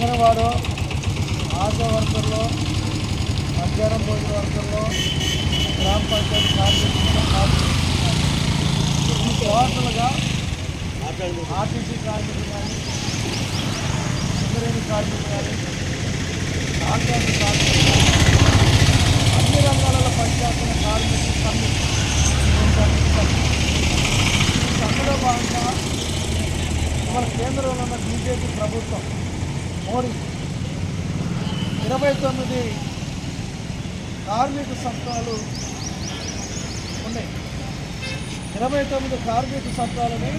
అంగన్వాడీ ఆశా వర్కర్లు, మధ్యాహ్నం భోజన వర్కర్లు, గ్రామ పంచాయతీ కార్మికులు, టోటల్గా ఆర్టీసీ కార్మికులు కానీ, సింగరేణి కార్మికులు కానీ, కాంట్రాక్ట్ కార్మికులు కానీ, అన్ని రంగాలలో పనిచేస్తున్న కార్మికులు అందులో భాగంగా మన కేంద్రంలో ఉన్న బీజేపీ ప్రభుత్వం మోడీ 29 కార్మిక చట్టాలు ఉన్నాయి. 29 కార్మిక చట్టాలని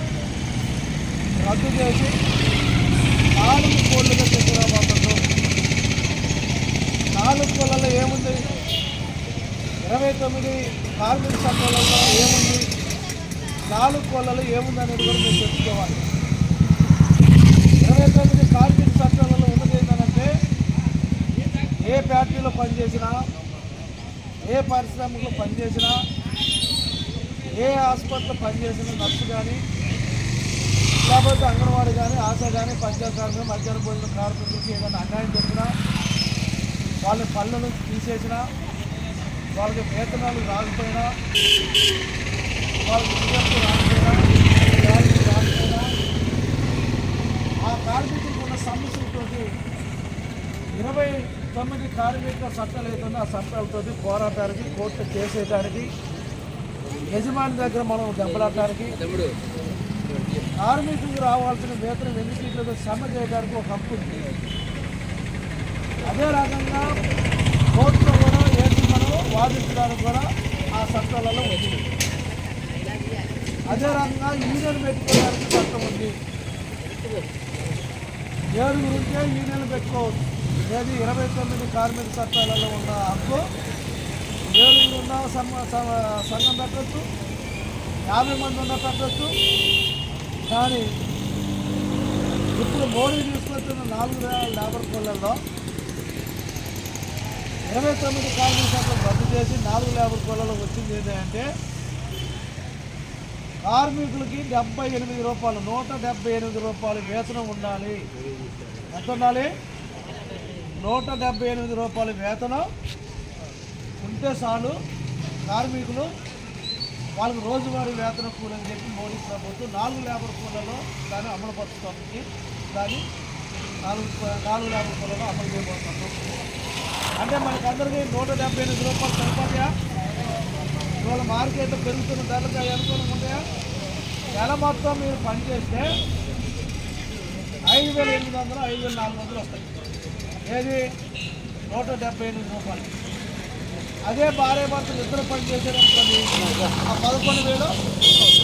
రద్దు చేసి 4 కోళ్లుగా తీసుకురాబోతున్నాం. 4 కోళ్ళలో ఏముంది? 29 కార్మిక చట్టాలలో ఏముంది, 4 కోళ్ళలో ఏముంది అనేది కూడా మీరు తెలుసుకోవాలి. 29 కార్మిక చట్టాలలో ఉన్నది ఏంటంటే, ఏ ఫ్యాక్టరీలో పనిచేసినా, ఏ పరిశ్రమలో పనిచేసినా, ఏ హాస్పిటల్లో పనిచేసిన నర్సు కానీ, లేకపోతే అంగన్వాడీ కానీ, ఆశా కానీ, పంచాయతీ కార్మికులు, మధ్యాహ్న భోజన కార్మికులకి ఏదైనా అన్యాయం చేసినా, వాళ్ళ పనులను తీసేసినా, వాళ్ళకి వేతనాలు రాకపోయినా, వాళ్ళకి విద్యార్థులు రాకపోయినా ఆ కార్మికులకు ఉన్న సమస్యలతో 29 కార్మిక చట్టాలు ఏదైనా ఆ చట్టాలతో పోరాటానికి, కోర్టు చేసేయడానికి, యజమాని దగ్గర మనం దెబ్బలాడటానికి, కార్మికులకు రావాల్సిన వేతనం ఎన్నికలతో సమ్మె చేయడానికి ఒక హక్కు ఉంది. అదే రకంగా కోర్టులో కూడా ఏది మనం వాదించడానికి కూడా ఆ చట్టాలలో ఉంది. అదే రకంగా యూనియన్ పెట్టుకోవడానికి చట్టం ఉంది. 7 ఉంటే యూనియన్ పెట్టుకోవచ్చు. ఏది 29 కార్మిక చట్టాలలో ఉన్న హక్కు 7 ఉన్న సంఘం పెట్టచ్చు, 50 మంది ఉన్న పెట్టచ్చు. కానీ ఇప్పుడు మోడీ తీసుకొచ్చిన 4 లేబర్ కోళ్లలో 29 కార్మిక చట్టాలు రద్దు చేసి 4 లేబర్ కోళ్లలో వచ్చింది ఏంటంటే, కార్మికులకి 78 రూపాయలు, 178 రూపాయలు వేతనం ఉండాలి. ఎంత ఉండాలి? 178 రూపాయల వేతనం ఉంటే చాలు కార్మికులు వాళ్ళకి రోజువారీ వేతనం కూడా అని చెప్పి మోడీ ప్రభుత్వం 4 లేబర్ కోళ్లలో దాన్ని అమలు పరుస్తుంది. దాన్ని 4 లేబర్ కోళ్లలో అమలు చేయబోతున్నాం. అంటే మనకి అందరికీ 178 రూపాయలు సరిపోతాయా? ఇవాళ మార్కెట్లో పెరుగుతున్న ధరలకు అనుకూలంగా ఉంటాయా? నెల మొత్తం మీరు పనిచేస్తే 5,800, 5,400 వస్తాయి. ఏది? 178 రూపాయలు. అదే భార్య భర్తలు ఇద్దరు పని చేసేటప్పుడు ఆ 11,000